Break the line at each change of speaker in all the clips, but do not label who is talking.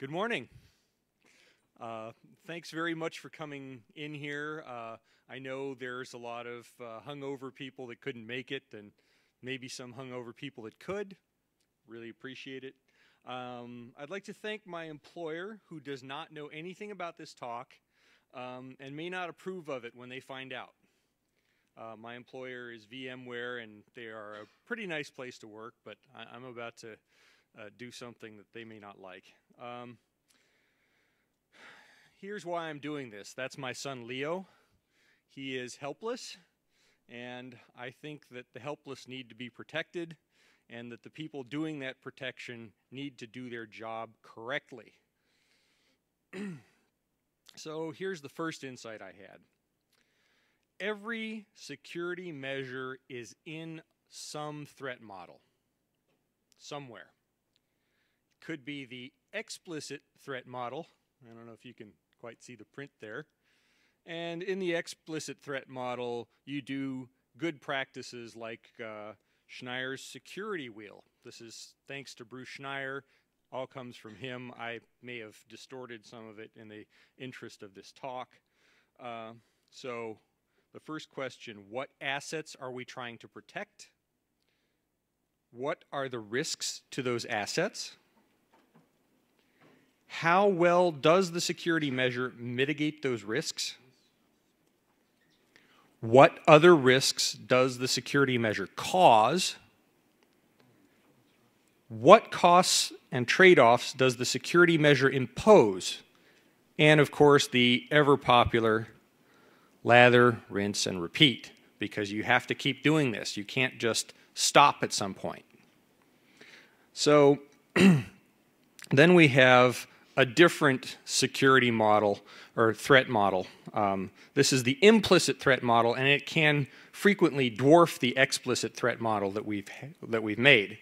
Good morning. Thanks very much for coming in here. I know there's a lot of hungover people that couldn't make it, and maybe some hungover people that could. Really appreciate it. I'd like to thank my employer, who does not know anything about this talk and may not approve of it when they find out. My employer is VMware, and they are a pretty nice place to work, but I'm about to do something that they may not like. Here's why I'm doing this. That's my son Leo. He is helpless, and I think that the helpless need to be protected, and that the people doing that protection need to do their job correctly. So here's the first insight I had. Every security measure is in some threat model, somewhere. Could be the explicit threat model. I don't know if you can quite see the print there. And in the explicit threat model, you do good practices like Schneier's security wheel. This is thanks to Bruce Schneier. All comes from him. I may have distorted some of it in the interest of this talk. So the first question, what assets are we trying to protect? What are the risks to those assets? How well does the security measure mitigate those risks? What other risks does the security measure cause? What costs and trade-offs does the security measure impose? And of course, the ever-popular lather, rinse, and repeat, because you have to keep doing this. You can't just stop at some point. So then we have a different security model or threat model. This is the implicit threat model, and it can frequently dwarf the explicit threat model that we've made.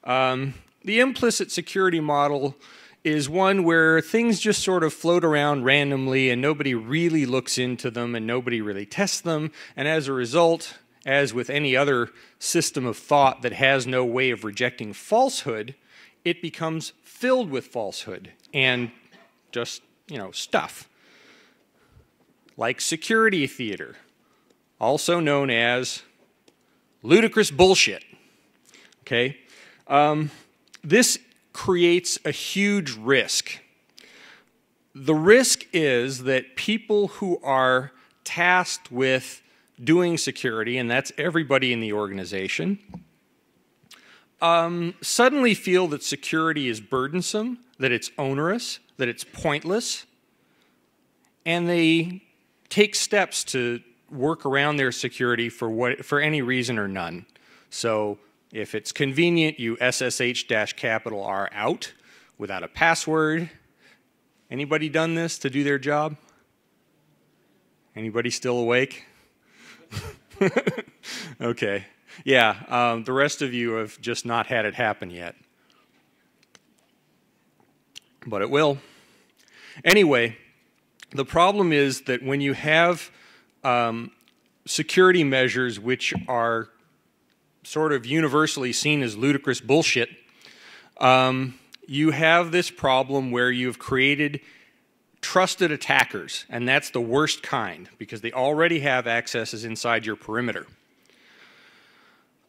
The implicit security model is one where things just sort of float around randomly and nobody really looks into them and nobody really tests them, and as a result, as with any other system of thought that has no way of rejecting falsehood, it becomes filled with falsehood and just, stuff. Like security theater, also known as ludicrous bullshit. Okay? This creates a huge risk. The risk is that people who are tasked with doing security, and that's everybody in the organization, suddenly feel that security is burdensome, that it's onerous, that it's pointless, and they take steps to work around their security for any reason or none. So if it's convenient, you SSH-R out without a password. Anybody done this to do their job? Anybody still awake? Okay. Yeah, the rest of you have just not had it happen yet. But it will. Anyway, the problem is that when you have security measures which are sort of universally seen as ludicrous bullshit, you have this problem where you've created trusted attackers, and that's the worst kind because they already have accesses inside your perimeter.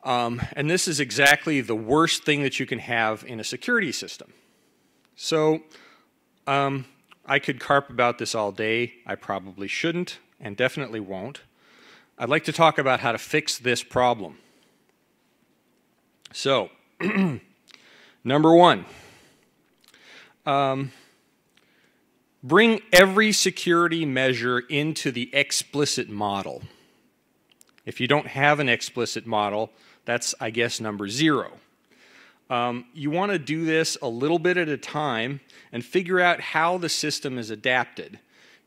And this is exactly the worst thing that you can have in a security system. So I could carp about this all day. I probably shouldn't and definitely won't. I'd like to talk about how to fix this problem. So, number one, bring every security measure into the explicit model. If you don't have an explicit model, that's, I guess, number 0. You want to do this a little bit at a time and figure out how the system is adapted.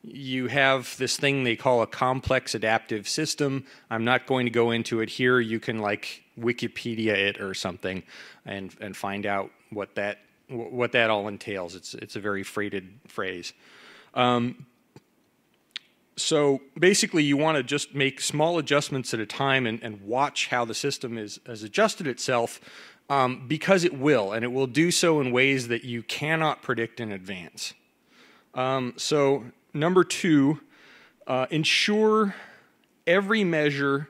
You have this thing they call a complex adaptive system. I'm not going to go into it here. You can like Wikipedia it or something and find out what that all entails. It's a very freighted phrase. So basically you want to just make small adjustments at a time and watch how the system has adjusted itself because it will, and it will do so in ways that you cannot predict in advance. So number 2, ensure every measure,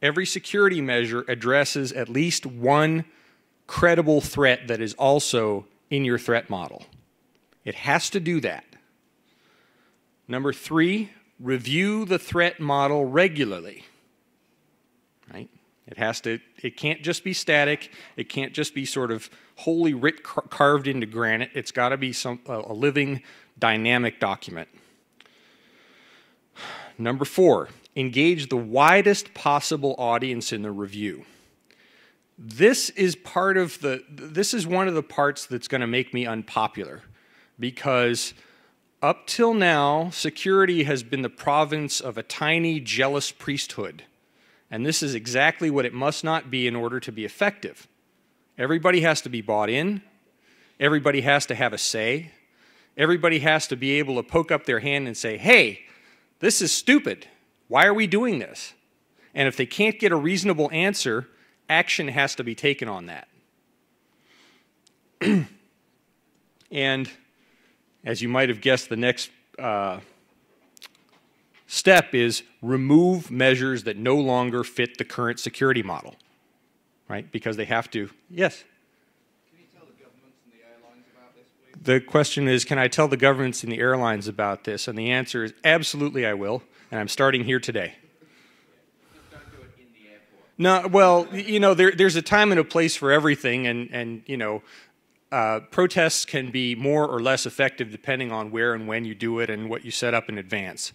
every security measure addresses at least one credible threat that is also in your threat model. It has to do that. Number 3, review the threat model regularly. Right? It can't just be static. It can't just be sort of wholly carved into granite. It's got to be a living, dynamic document. Number 4, engage the widest possible audience in the review. This is one of the parts that's going to make me unpopular, because up till now, security has been the province of a tiny, jealous priesthood. And this is exactly what it must not be in order to be effective. Everybody has to be bought in. Everybody has to have a say. Everybody has to be able to poke up their hand and say, hey, this is stupid. Why are we doing this? And if they can't get a reasonable answer, action has to be taken on that. And as you might have guessed, the next step is remove measures that no longer fit the current security model, right? Because they have to. Yes?
Can you tell the governments and the airlines about this, please?
The question is, can I tell the governments and the airlines about this? And the answer is absolutely I will, and I'm starting here today.
Just don't do it in the airport.
No, well, you know, there's a time and a place for everything, and you know, protests can be more or less effective depending on where and when you do it and what you set up in advance.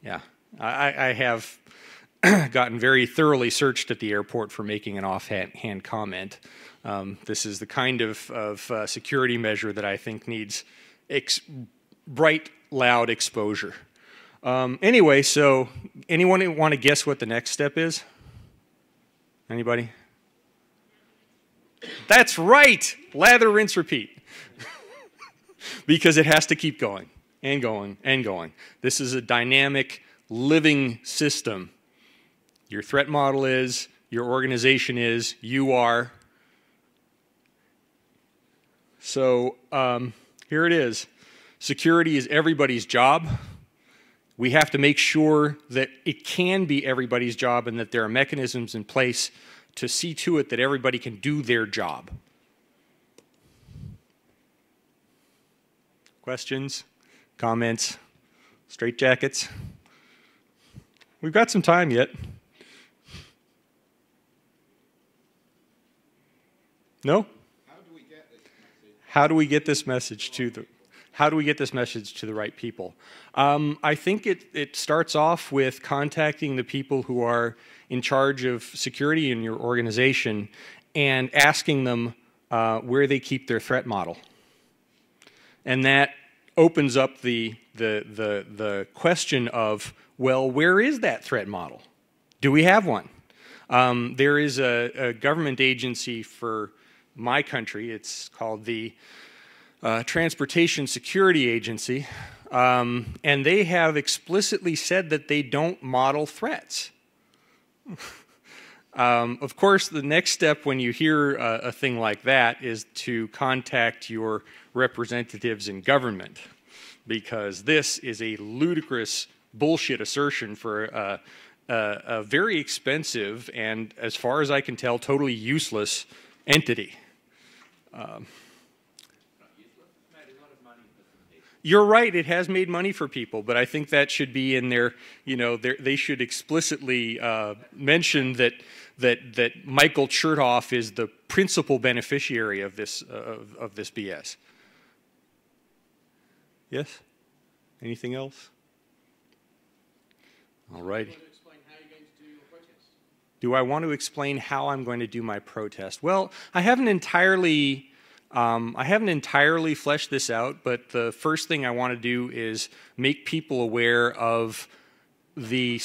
Yeah, I have gotten very thoroughly searched at the airport for making an offhand comment. This is the kind of security measure that I think needs bright, loud exposure. Anyway, so anyone want to guess what the next step is? Anybody? That's right! Lather, rinse, repeat. Because it has to keep going. And going, and going. This is a dynamic, living system. Your threat model is, your organization is, you are. So here it is. Security is everybody's job. We have to make sure that it can be everybody's job and that there are mechanisms in place to see to it that everybody can do their job. Questions? Comments? Straitjackets? We've got some time yet. No?
How do we get this message?
How do we get this message to the right people? I think it starts off with contacting the people who are in charge of security in your organization and asking them where they keep their threat model. And that opens up the question of, well, where is that threat model? Do we have one? There is a government agency for my country. It's called the Transportation Security Agency, and they have explicitly said that they don't model threats. Of course, the next step when you hear a thing like that is to contact your representatives in government, because this is a ludicrous bullshit assertion for a very expensive and, as far as I can tell, totally useless entity. You're right, it has made money for people, but I think that should be in their, you know, they should explicitly mention that Michael Chertoff is the principal beneficiary of this BS. Yes? Anything else? All righty. Do I want to explain how I'm going to do my protest? Well, I haven't entirely fleshed this out, but the first thing I want to do is make people aware of the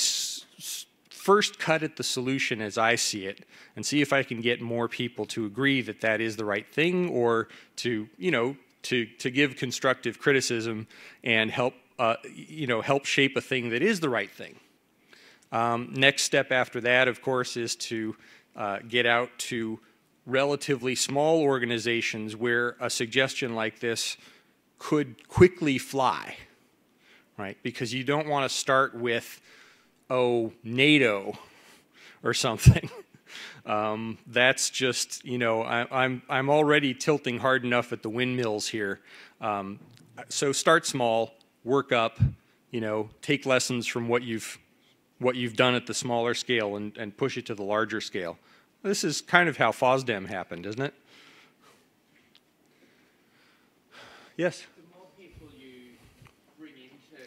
first cut at the solution as I see it, and see if I can get more people to agree that that is the right thing, or to, you know, to give constructive criticism and help, help shape a thing that is the right thing. Next step after that, of course, is to get out to relatively small organizations where a suggestion like this could quickly fly, right? Because you don't want to start with, oh, NATO or something. That's just, you know, I'm already tilting hard enough at the windmills here. So start small, work up, you know, take lessons from what you've done at the smaller scale and push it to the larger scale. This is kind of how FOSDEM happened, isn't it? Yes?
The more people you bring into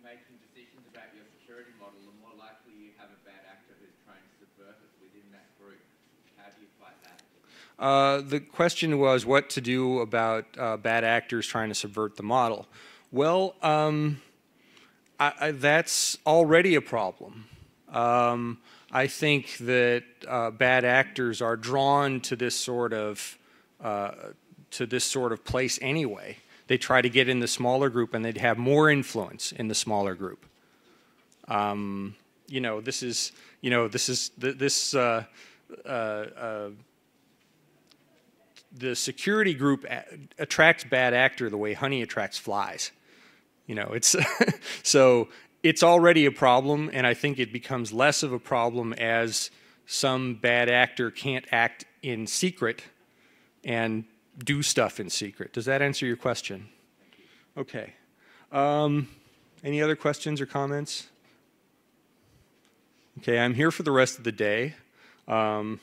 making decisions about your security model, the more likely you have a bad actor who's trying to subvert it within that group. How do you fight that?
The question was what to do about bad actors trying to subvert the model. Well, that's already a problem. I think that bad actors are drawn to this sort of place anyway. They try to get in the smaller group, and they'd have more influence in the smaller group. You know, the security group attracts bad actor the way honey attracts flies. You know, it's so it's already a problem, and I think it becomes less of a problem as some bad actor can't act in secret and do stuff in secret. Does that answer your question? Okay. Any other questions or comments? Okay, I'm here for the rest of the day. I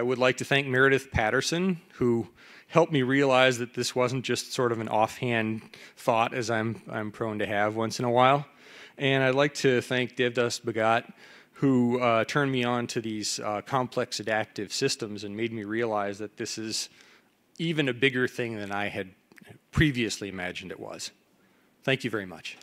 would like to thank Meredith Patterson, who helped me realize that this wasn't just sort of an offhand thought, as I'm prone to have once in a while. And I'd like to thank Devdas Bhagat, who turned me on to these complex adaptive systems and made me realize that this is even a bigger thing than I had previously imagined it was. Thank you very much.